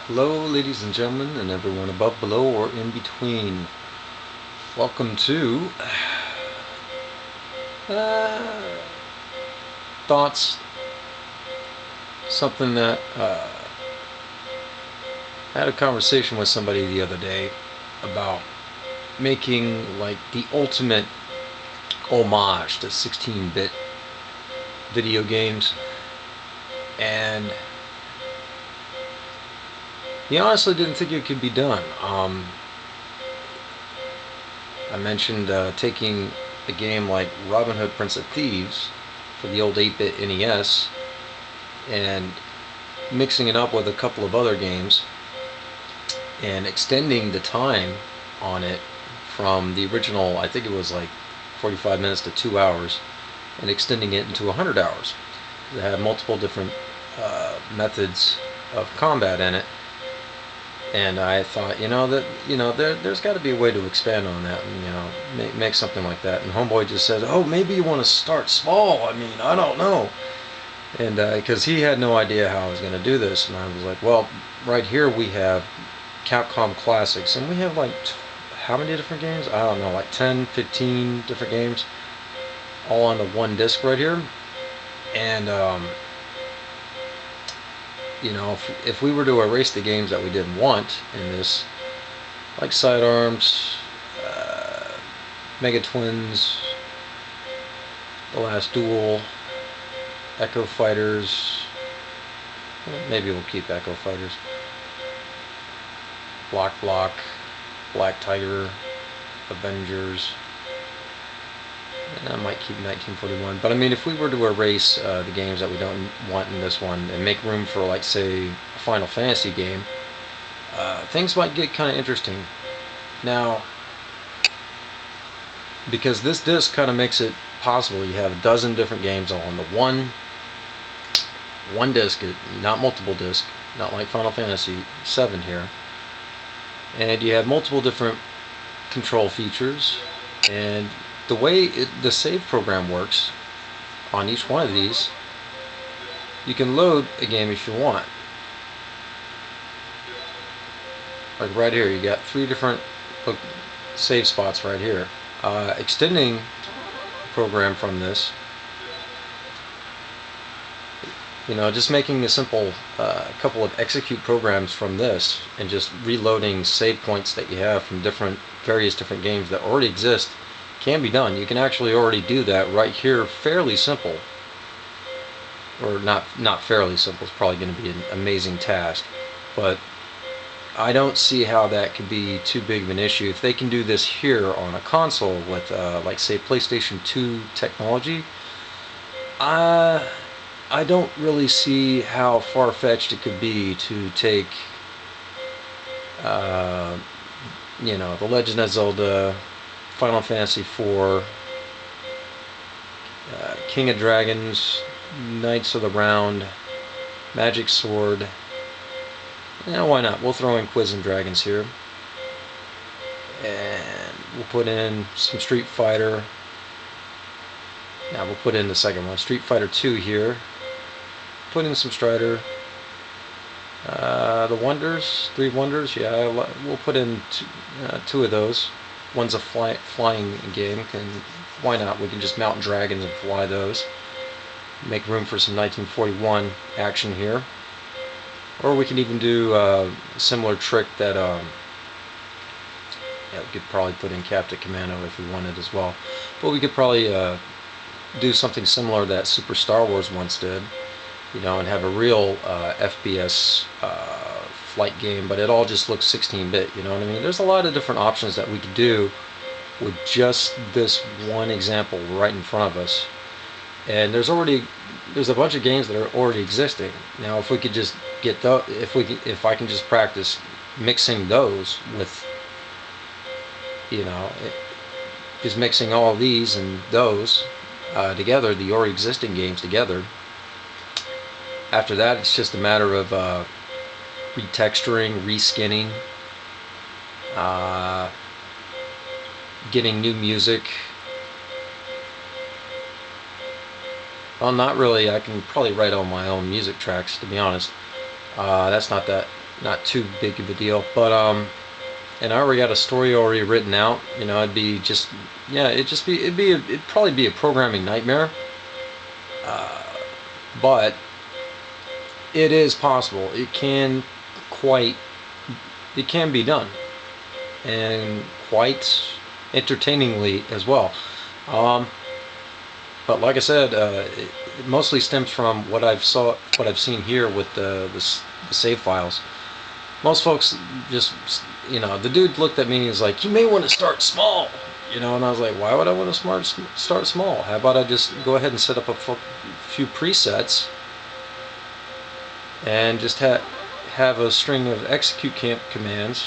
Hello, ladies and gentlemen, and everyone above, below, or in between. Welcome to uh, Thoughts. Something that I had a conversation with somebody the other day about making like the ultimate homage to 16-bit video games, and he honestly didn't think it could be done. I mentioned taking a game like Robin Hood Prince of Thieves for the old 8-bit NES and mixing it up with a couple of other games and extending the time on it from the original, I think it was like 45 minutes to 2 hours, and extending it into 100 hours. It had multiple different methods of combat in it, and I thought, there's got to be a way to expand on that, and make something like that. And Homeboy just said, "Oh, maybe you want to start small. I mean, I don't know." And because he had no idea how I was going to do this, and I was like, "Well, right here we have Capcom Classics, and we have like how many different games? I don't know, like 10, 15 different games, all on the one disc right here." And if we were to erase the games that we didn't want in this, like Sidearms, Mega Twins, The Last Duel, Echo Fighters, maybe we'll keep Echo Fighters, Block, Black Tiger, Avengers, and I might keep 1941. But I mean, if we were to erase the games that we don't want in this one and make room for, like, say, a Final Fantasy game, things might get kind of interesting. Now, because this disc kind of makes it possible, you have a dozen different games all on the one disc, not multiple disc, not like Final Fantasy VII here. And you have multiple different control features, and the way the save program works on each one of these, you can load a game if you want. Like right here, you got 3 different save spots right here. Extending the program from this, just making a simple couple of execute programs from this and just reloading save points that you have from various different games that already exist can be done. You can actually already do that right here, fairly simple. Or not fairly simple, it's probably going to be an amazing task, but I don't see how that could be too big of an issue. If they can do this here on a console with like, say, PlayStation 2 technology, I don't really see how far-fetched it could be to take The Legend of Zelda, Final Fantasy IV, King of Dragons, Knights of the Round, Magic Sword. Yeah, why not? We'll throw in Quiz and Dragons here. And we'll put in some Street Fighter. Now we'll put in the second one, Street Fighter 2 here. Put in some Strider. The Wonders, 3 Wonders, yeah, we'll put in 2 of those. One's a flying game, why not? We can just mount dragons and fly those. Make room for some 1941 action here. Or we can even do a similar trick that we could probably put in Captain Commando if we wanted as well. But we could probably do something similar that Super Star Wars once did, and have a real FPS flight game, but it all just looks 16-bit, you know what I mean? There's a lot of different options that we could do with just this one example right in front of us. And there's a bunch of games that are already existing. Now, if we could just get if I can just practice mixing those with, just mixing all of these and those together, the already existing games together. After that, it's just a matter of retexturing, reskinning, getting new music. Well, not really. I can probably write all my own music tracks, to be honest. That's not too big of a deal. But and I already got a story already written out. You know, it'd be just, yeah, it'd probably be a programming nightmare. But it is possible. Quite, it can be done, and quite entertainingly as well. Um, but like I said, it mostly stems from what I've seen here with the save files. Most folks just, the dude looked at me and he's like, "You may want to start small." And I was like, "Why would I want to start small? How about I just go ahead and set up a few presets and just have a string of execute commands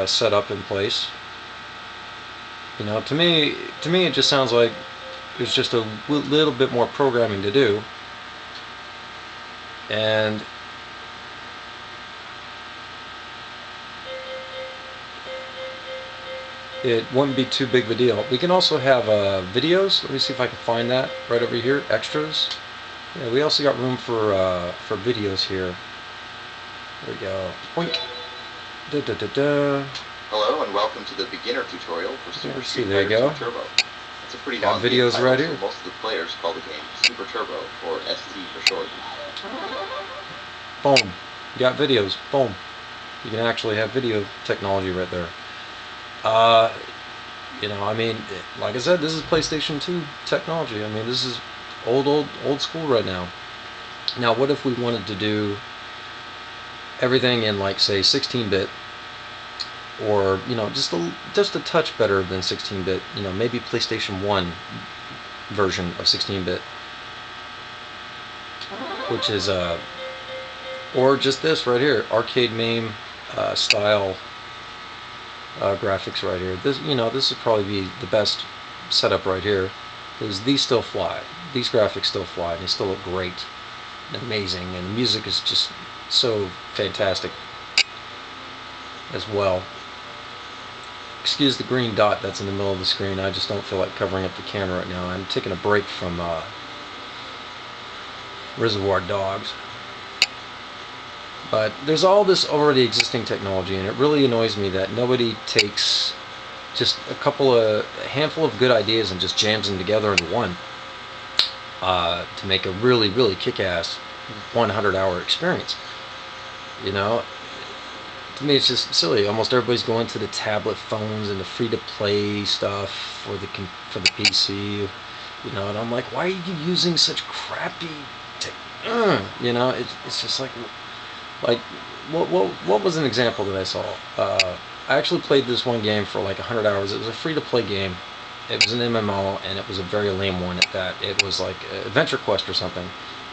set up in place." To me, it just sounds like there's just a little bit more programming to do, and it wouldn't be too big of a deal. We can also have videos. Let me see if I can find that right over here. Extras. Yeah, we also got room for videos here. There we go. Boink. Da da da da. Hello and welcome to the beginner tutorial for Super Street There you Fighter go. 2 Turbo. It's a pretty Got long videos game right title, here. so most of the players call the game Super Turbo, or ST for short. Boom. You got videos. Boom. You can actually have video technology right there. I mean, like I said, this is PlayStation 2 technology. I mean, this is old school right now. Now, what if we wanted to do everything in, like, say, 16-bit, or just a touch better than 16-bit? Maybe PlayStation 1 version of 16-bit, which is or just this right here, arcade MAME style graphics right here. This would probably be the best setup right here, because these still fly. These graphics still fly, and they still look great and amazing, and the music is just so fantastic as well. Excuse the green dot that's in the middle of the screen. I just don't feel like covering up the camera right now. I'm taking a break from Reservoir Dogs. But there's all this already existing technology, and it really annoys me that nobody takes just a handful of good ideas and just jams them together into one to make a really, really kick-ass 100-hour experience. To me, it's just silly. Almost everybody's going to the tablet phones and the free-to-play stuff for the PC. And I'm like, why are you using such crappy it's just like what was an example that I saw? I actually played this one game for like 100 hours. It was a free-to-play game. It was an MMO, and it was a very lame one at that. It was like Adventure Quest or something.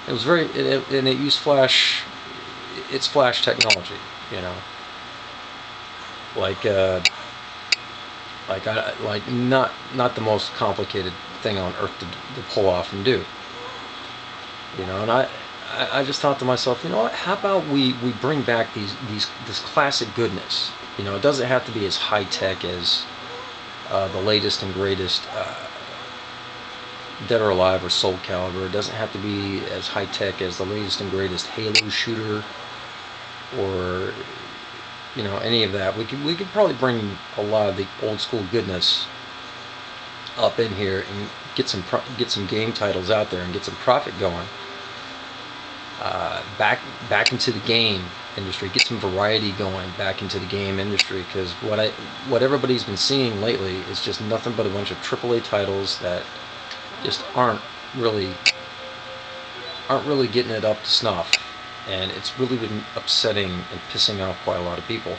It was and it used Flash. It's Flash technology, like not the most complicated thing on earth to pull off and do. And I just thought to myself, you know what? How about we bring back this classic goodness? It doesn't have to be as high tech as the latest and greatest Dead or Alive or Soul Calibur. It doesn't have to be as high tech as the latest and greatest Halo shooter, or any of that. We could probably bring a lot of the old school goodness up in here and get some game titles out there and get some profit going. Back into the game industry, get some variety going back into the game industry, because what everybody's been seeing lately is just nothing but a bunch of AAA titles that just aren't really getting it up to snuff, and it's really been upsetting and pissing off quite a lot of people.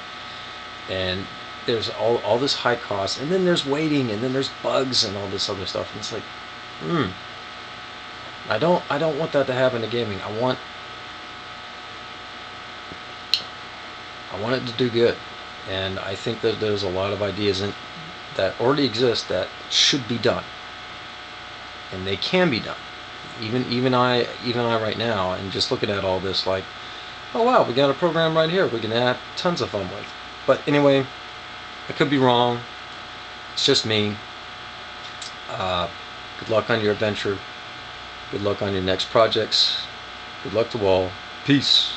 And there's all this high cost, and then there's waiting, and then there's bugs and all this other stuff, and it's like, I don't want that to happen to gaming. I want it to do good, and I think that there's a lot of ideas that already exist that should be done, and they can be done. Even I right now, and just looking at all this, like, oh wow, we got a program right here we can have tons of fun with. But anyway, I could be wrong. It's just me. Good luck on your adventure. Good luck on your next projects. Good luck to all. Peace.